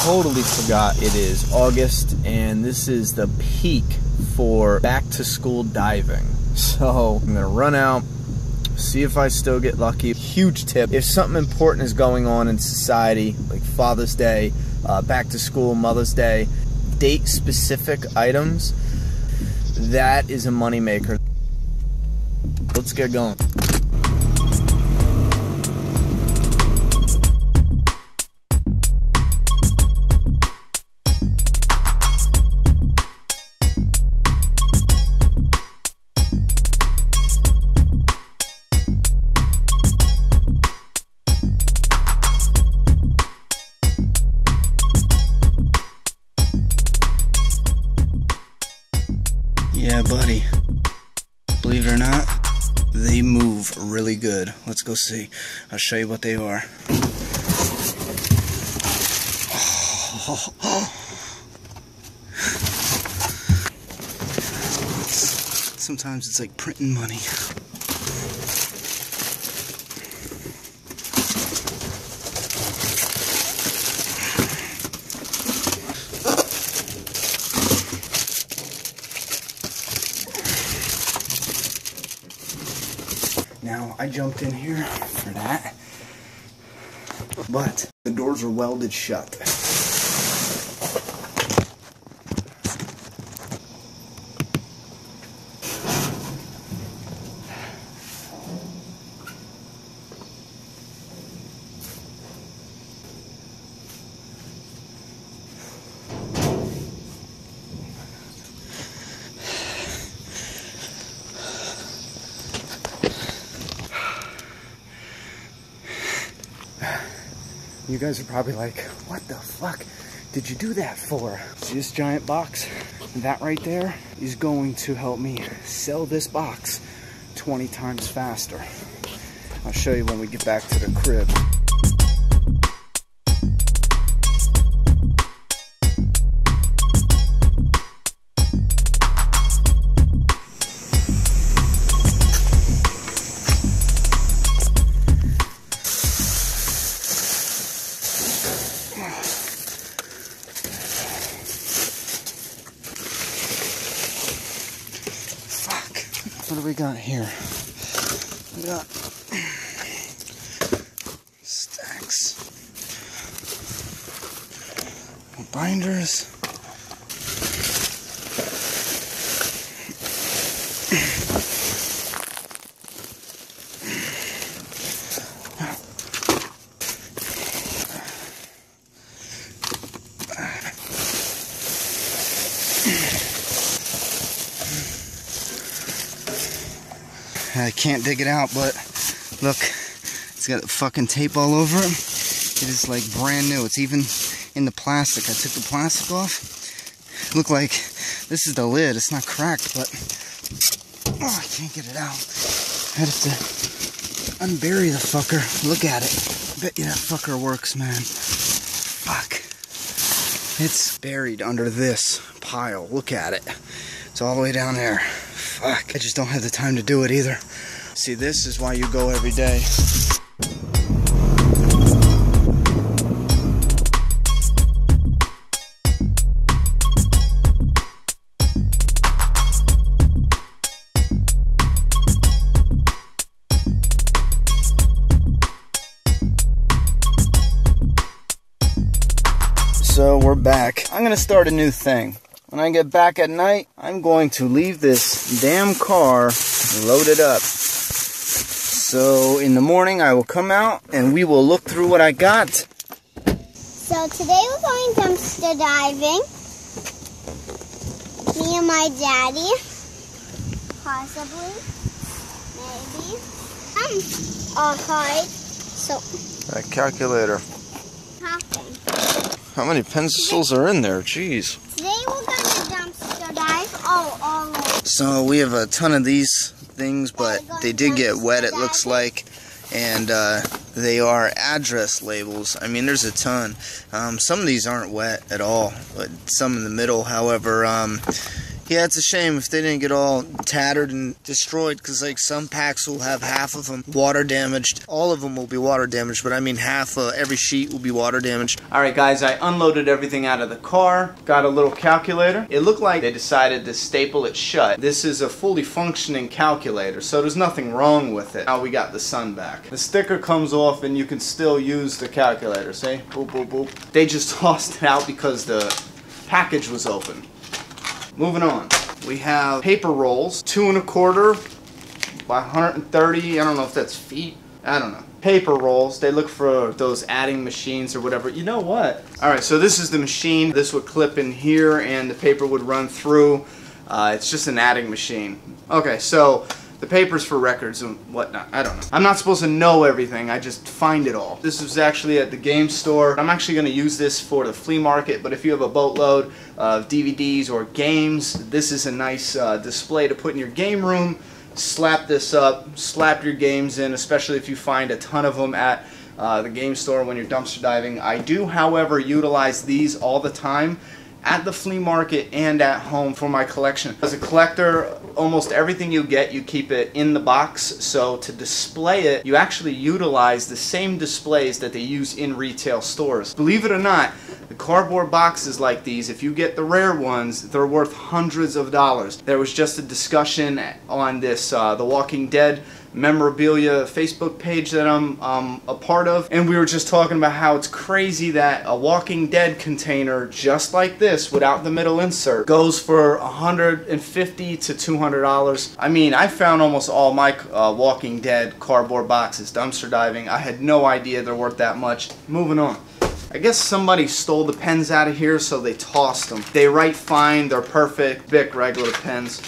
totally forgot it is August, and this is the peak for back-to-school diving. So I'm gonna run out, see if I still get lucky. Huge tip, if something important is going on in society, like Father's Day, back to school, Mother's Day, date specific items, that is a moneymaker. Let's get going. Yeah, buddy. Believe it or not, they move really good. Let's go see. I'll show you what they are. Sometimes it's like printing money. Now, I jumped in here for that, but the doors are welded shut. You guys are probably like, what the fuck did you do that for? See this giant box? That right there is going to help me sell this box 20 times faster. I'll show you when we get back to the crib. What do we got here? We got stacks, binders, I can't dig it out, but look, it's got fucking tape all over it. It is like brand new. It's even in the plastic. I took the plastic off. Look like this is the lid. It's not cracked, but oh, I can't get it out. I have to unbury the fucker. Look at it. I bet you that fucker works, man. Fuck. It's buried under this pile. Look at it. It's all the way down there. Fuck, I just don't have the time to do it either. See, this is why you go every day. So we're back. I'm gonna start a new thing. When I get back at night, I'm going to leave this damn car loaded up. So in the morning, I will come out and we will look through what I got. So today we're going dumpster diving. Me and my daddy. Possibly. Maybe. I'll hide. So. That calculator. Nothing. How many pencils are in there? Jeez. Today we're going to dumpster dive. All over. So we have a ton of these things, but they did get wet, it looks like. And they are address labels. I mean, there's a ton. Some of these aren't wet at all, but some in the middle. However, Yeah, it's a shame if they didn't get all tattered and destroyed, because like some packs will have half of them water damaged. All of them will be water damaged, but I mean half every sheet will be water damaged. Alright guys, I unloaded everything out of the car, got a little calculator. It looked like they decided to staple it shut. This is a fully functioning calculator, so there's nothing wrong with it. Now we got the sun back. The sticker comes off and you can still use the calculator, see? Boop, boop, boop. They just tossed it out because the package was open. Moving on. We have paper rolls, 2 1/4 by 130. I don't know if that's feet. I don't know. Paper rolls. They look for those adding machines or whatever. You know what? Alright, so this is the machine. This would clip in here and the paper would run through. It's just an adding machine. Okay, so the paper's for records and whatnot. I don't know. I'm not supposed to know everything. I just find it all. This was actually at the game store. I'm actually going to use this for the flea market, but if you have a boatload of DVDs or games, this is a nice display to put in your game room. Slap this up, slap your games in, especially if you find a ton of them at the game store when you're dumpster diving. I do, however, utilize these all the time at the flea market and at home for my collection. As a collector, almost everything you get, you keep it in the box, so to display it, you actually utilize the same displays that they use in retail stores. Believe it or not, the cardboard boxes like these, if you get the rare ones, they're worth hundreds of dollars. There was just a discussion on this The Walking Dead memorabilia Facebook page that I'm a part of, and we were just talking about how it's crazy that a Walking Dead container just like this without the middle insert goes for $150 to $200. I mean, I found almost all my Walking Dead cardboard boxes dumpster diving. I had no idea they're worth that much. Moving on. I guess somebody stole the pens out of here, so they tossed them. They write fine, they're perfect, Bic regular pens.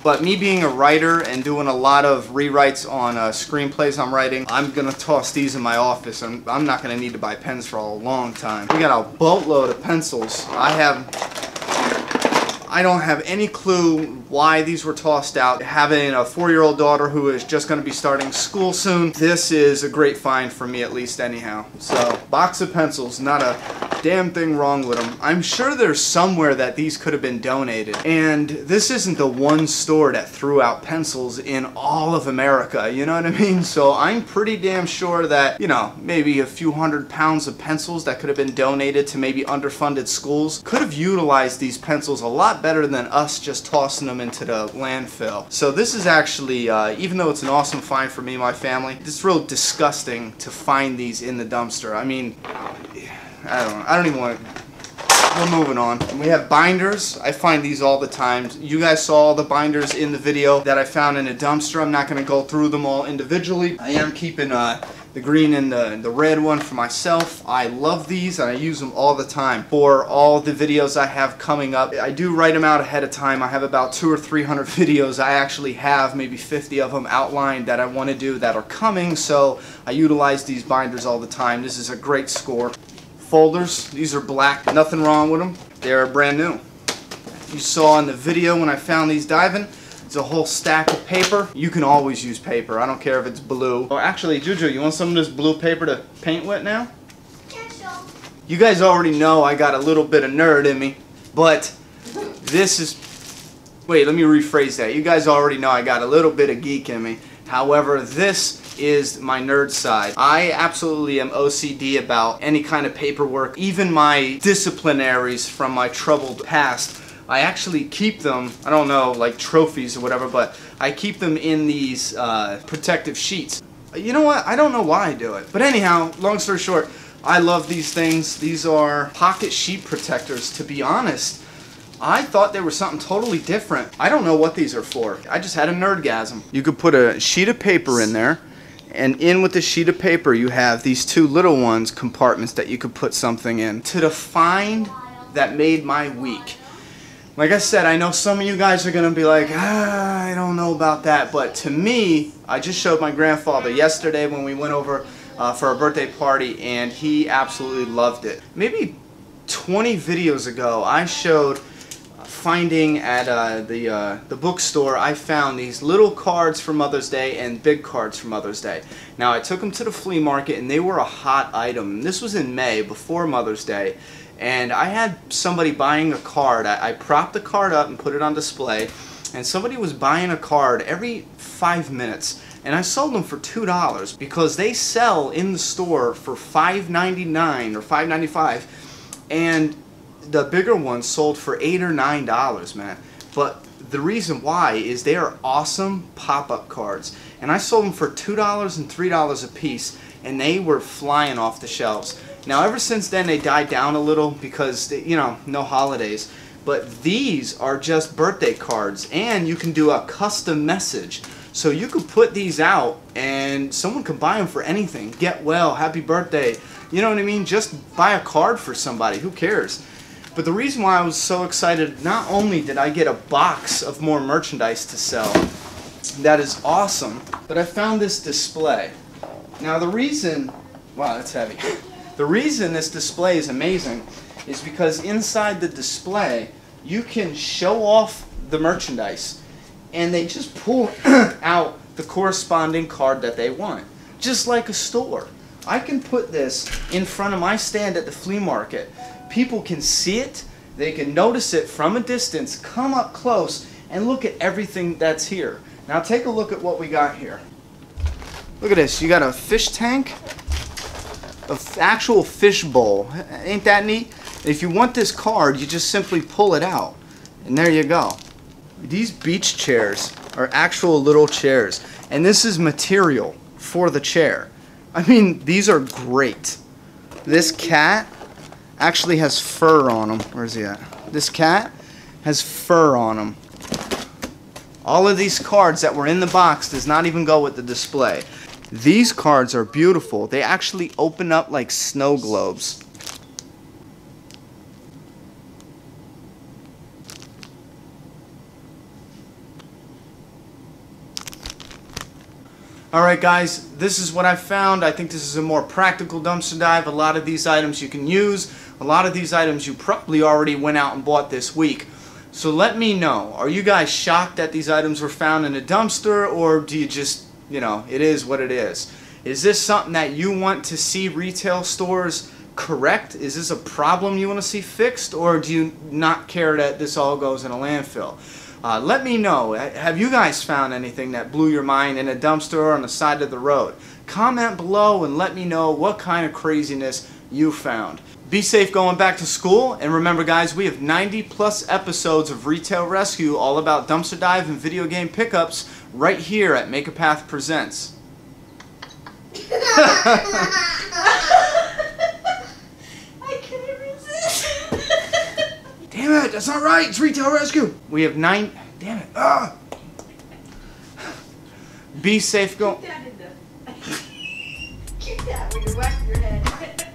But me being a writer and doing a lot of rewrites on screenplays I'm writing, I'm going to toss these in my office, and I'm not going to need to buy pens for a long time. We got a boatload of pencils. I don't have any clue why these were tossed out. Having a 4-year-old daughter who is just going to be starting school soon, this is a great find for me, at least anyhow. So, box of pencils, not a damn thing wrong with them. I'm sure there's somewhere that these could have been donated. And this isn't the one store that threw out pencils in all of America, you know what I mean? So I'm pretty damn sure that, you know, maybe a few hundred pounds of pencils that could have been donated to maybe underfunded schools could have utilized these pencils a lot better than us just tossing them into the landfill. So this is actually, even though it's an awesome find for me and my family, it's real disgusting to find these in the dumpster. I mean, I don't even want to. We're moving on. We have binders. I find these all the time. You guys saw all the binders in the video that I found in a dumpster. I'm not going to go through them all individually. I am keeping the green and the red one for myself. I love these and I use them all the time for all the videos I have coming up. I do write them out ahead of time. I have about 200 or 300 videos. I actually have maybe 50 of them outlined that I want to do that are coming, so I utilize these binders all the time. This is a great score. Folders, these are black, nothing wrong with them. They're brand new. You saw in the video when I found these diving, it's a whole stack of paper. You can always use paper, I don't care if it's blue. Oh, actually, Juju, you want some of this blue paper to paint with now? Yeah, sure. You guys already know I got a little bit of nerd in me, but this is, wait, let me rephrase that. You guys already know I got a little bit of geek in me. However, this is my nerd side. I absolutely am OCD about any kind of paperwork, even my disciplinaries from my troubled past. I actually keep them, I don't know, like trophies or whatever, but I keep them in these protective sheets. You know what? I don't know why I do it. But anyhow, long story short, I love these things. These are pocket sheet protectors, to be honest. I thought they were something totally different. I don't know what these are for. I just had a nerdgasm. You could put a sheet of paper in there, and in with the sheet of paper you have these two little ones, compartments that you could put something in. To the find that made my week. Like I said, I know some of you guys are going to be like, I don't know about that, but to me, I just showed my grandfather yesterday when we went over for a birthday party, and he absolutely loved it. Maybe 20 videos ago, I showed finding at the bookstore, I found these little cards for Mother's Day and big cards for Mother's Day. Now I took them to the flea market and they were a hot item. This was in May, before Mother's Day, and I had somebody buying a card. I propped the card up and put it on display, and somebody was buying a card every 5 minutes, and I sold them for $2 because they sell in the store for $5.99 or $5.95, and the bigger ones sold for $8 or $9, man. But the reason why is they are awesome pop-up cards, and I sold them for $2 and $3 a piece, and they were flying off the shelves. Now ever since then they died down a little because they, you know, no holidays. But these are just birthday cards, and you can do a custom message. So you could put these out and someone could buy them for anything. Get well, happy birthday. You know what I mean? Just buy a card for somebody, who cares? But the reason why I was so excited, not only did I get a box of more merchandise to sell, that is awesome, but I found this display. Now the reason, wow, that's heavy. The reason this display is amazing is because inside the display you can show off the merchandise, and they just pull out the corresponding card that they want, just like a store. I can put this in front of my stand at the flea market. People can see it, they can notice it from a distance, come up close and look at everything that's here. Now take a look at what we got here. Look at this, you got a fish tank, an actual fish bowl. Ain't that neat? If you want this card, you just simply pull it out, and there you go. These beach chairs are actual little chairs, and this is material for the chair. I mean, these are great. This cat actually has fur on him. Where's he at? This cat has fur on him. All of these cards that were in the box does not even go with the display. These cards are beautiful. They actually open up like snow globes. Alright guys, this is what I found. I think this is a more practical dumpster dive. A lot of these items you can use. A lot of these items you probably already went out and bought this week. So let me know. Are you guys shocked that these items were found in a dumpster, or do you just, you know, it is what it is? Is this something that you want to see retail stores correct? Is this a problem you want to see fixed, or do you not care that this all goes in a landfill? Let me know. Have you guys found anything that blew your mind in a dumpster or on the side of the road? Comment below and let me know what kind of craziness you found. Be safe going back to school, and remember guys, we have 90+ episodes of Retail Rescue all about dumpster dive and video game pickups right here at Make a Path Presents. I couldn't resist. Damn it, that's not right. It's Retail Rescue. We have 9. Damn it. Ah. Be safe. Go. Keep that when you're whacking your head.